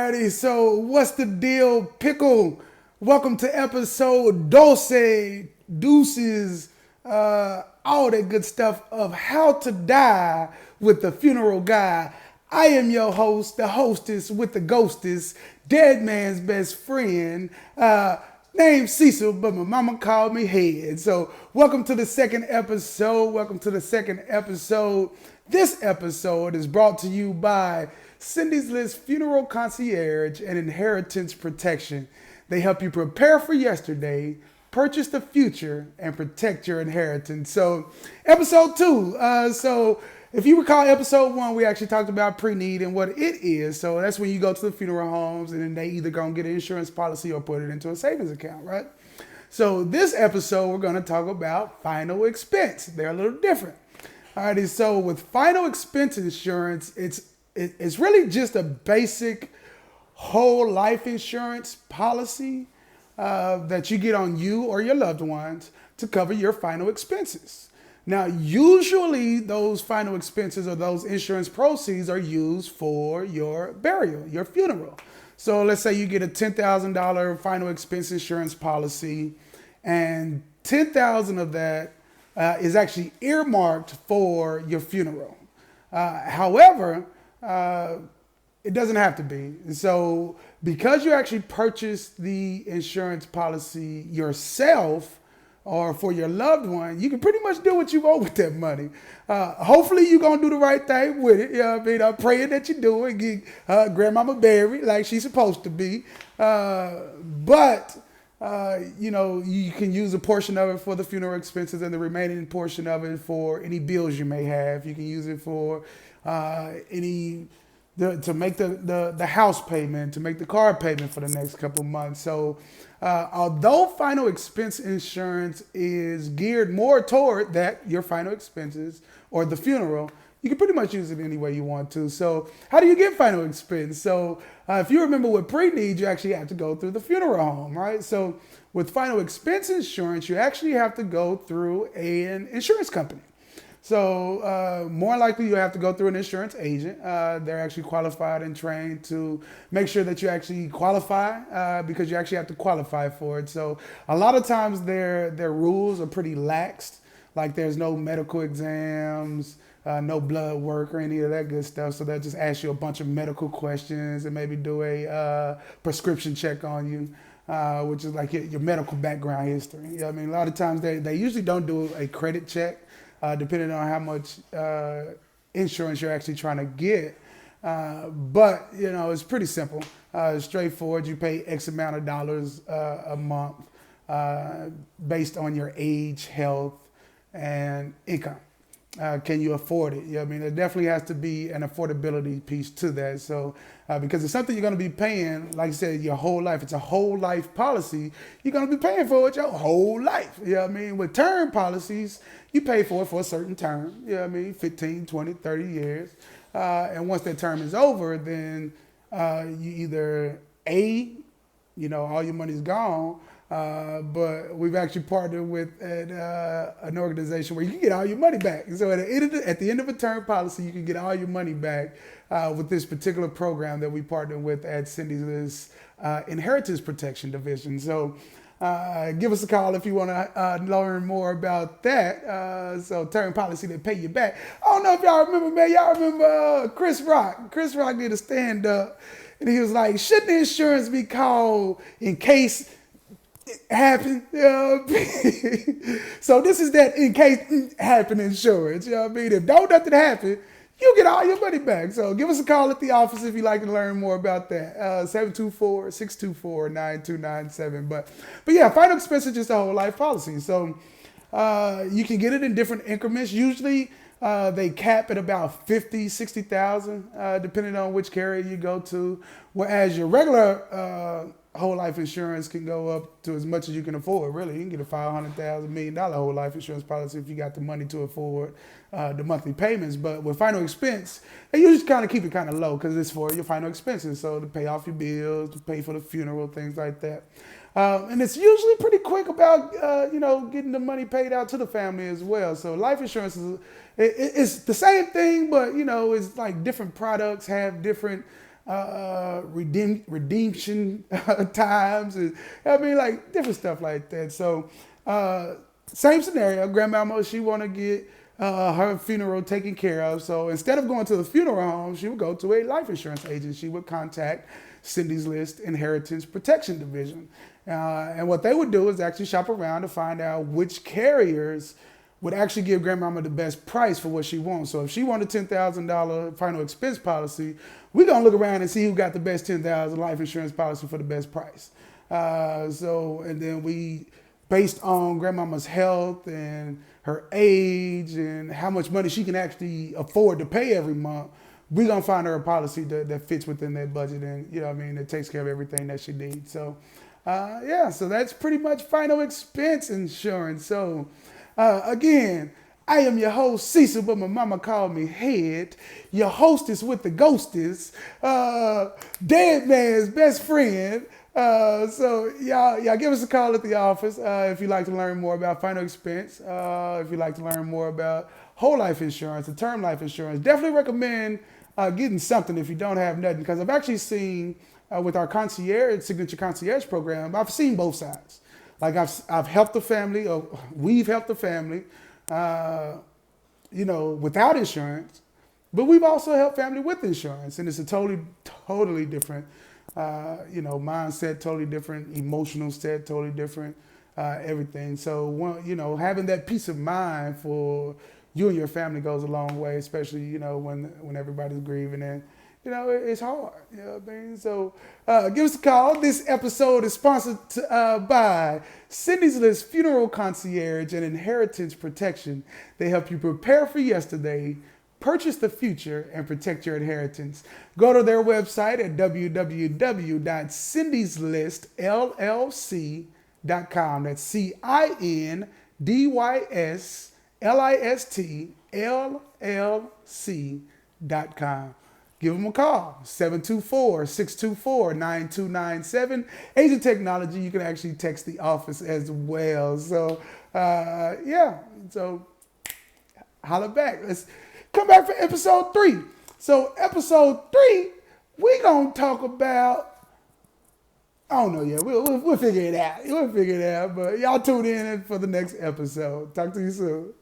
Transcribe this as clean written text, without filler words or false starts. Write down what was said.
Alrighty, so what's the deal, Pickle? Welcome to episode Deuces, all that good stuff of How to Die with the Funeral Guy. I am your host, the hostess with the ghostess, dead man's best friend, named Cecil, but my mama called me Head. So welcome to the second episode. This episode is brought to you by Cindy's List Funeral Concierge and Inheritance Protection. They help you prepare for yesterday, purchase the future, and protect your inheritance. So, episode 2. So, if you recall episode 1, we actually talked about pre-need and what it is. So, that's when you go to the funeral homes and then they either go and get an insurance policy or put it into a savings account, right? So, this episode, we're going to talk about final expense. They're a little different. Alrighty, so with final expense insurance, it's really just a basic whole life insurance policy that you get on you or your loved ones to cover your final expenses. Now, usually those final expenses or those insurance proceeds are used for your burial, your funeral. So let's say you get a $10,000 final expense insurance policy, and $10,000 of that is actually earmarked for your funeral. However, it doesn't have to be. So because you actually purchased the insurance policy yourself or for your loved one, you can pretty much do what you want with that money. Hopefully you're going to do the right thing with it. You know what I mean? I'm praying that you do it. Get grandmama buried like she's supposed to be. But you can use a portion of it for the funeral expenses and the remaining portion of it for any bills you may have. You can use it for to make the house payment, to make the car payment for the next couple months. So although final expense insurance is geared more toward that, your final expenses or the funeral, you can pretty much use it any way you want to. So how do you get final expense? So if you remember with pre-need, you actually have to go through the funeral home, right? So with final expense insurance, you actually have to go through an insurance company. So more likely you have to go through an insurance agent. They're actually qualified and trained to make sure that you actually qualify because you actually have to qualify for it. So a lot of times their rules are pretty laxed, like there's no medical exams, no blood work or any of that good stuff. So they'll just ask you a bunch of medical questions and maybe do a prescription check on you, which is like your medical background history. You know what I mean? A lot of times they usually don't do a credit check. Depending on how much insurance you're actually trying to get. But, it's pretty simple. Straightforward. You pay X amount of dollars a month based on your age, health, and income. Can you afford it? There definitely has to be an affordability piece to that. So, because it's something you're going to be paying, like I said, your whole life. It's a whole life policy. You're going to be paying for it your whole life. With term policies, you pay for it for a certain term. 15, 20, 30 years. And once that term is over, then you either all your money's gone. But we've actually partnered with an organization where you can get all your money back. So at the end of a term policy, you can get all your money back with this particular program that we partnered with at Cindy's List Inheritance Protection Division. So give us a call if you want to learn more about that. So term policy that pay you back. I don't know if y'all remember, man. Y'all remember Chris Rock? Chris Rock did a stand-up, and he was like, shouldn't the insurance be called in case it happened? So this is that in case it happened insurance. If don't nothing happen, you get all your money back. So give us a call at the office if you'd like to learn more about that. 724-624-9297. But yeah, final expense is just a whole life policy. So you can get it in different increments. Usually they cap at about 50, 60,000, depending on which carrier you go to. Whereas your regular whole life insurance can go up to as much as you can afford. Really, you can get a $500,000, $1 million whole life insurance policy if you got the money to afford the monthly payments. But with final expense, they usually kind of keep it kind of low because it's for your final expenses. So to pay off your bills, to pay for the funeral, things like that. And it's usually pretty quick about, getting the money paid out to the family as well. So life insurance is it's the same thing, but, it's like different products have different redemption times, and I mean like different stuff like that. So same scenario. Grandmama, she want to get her funeral taken care of. So instead of going to the funeral home, she would go to a life insurance agent. She would contact Cindy's List Inheritance Protection Division. And what they would do is actually shop around to find out which carriers would actually give grandmama the best price for what she wants. So if she wanted $10,000 final expense policy, we're going to look around and see who got the best $10,000 life insurance policy for the best price. And then we, based on grandmama's health and her age and how much money she can actually afford to pay every month, we're going to find her a policy that fits within that budget and, you know what I mean, that takes care of everything that she needs. So, so that's pretty much final expense insurance. So, again, I am your host, Cecil, but my mama called me Head, your hostess with the ghostess, dead man's best friend. So y'all give us a call at the office if you'd like to learn more about final expense, if you'd like to learn more about whole life insurance and term life insurance. Definitely recommend getting something if you don't have nothing, because I've actually seen with our concierge, signature concierge program, I've seen both sides. Like I've helped the family, or we've helped the family, without insurance, but we've also helped family with insurance, and it's a totally different, mindset, totally different, emotional set, totally different, everything. So, having that peace of mind for you and your family goes a long way, especially, when everybody's grieving and, it's hard. You know what I mean? So give us a call. This episode is sponsored by Cindy's List Funeral Concierge and Inheritance Protection. They help you prepare for yesterday, purchase the future, and protect your inheritance. Go to their website at www.cindysListLLC.com. That's CINDYSLISTLLC.com. Give them a call, 724-624-9297. Agent Technology, you can actually text the office as well. So, so holla back. Let's come back for episode 3. So episode 3, we're going to talk about, I don't know yet. We'll figure it out. But y'all tune in for the next episode. Talk to you soon.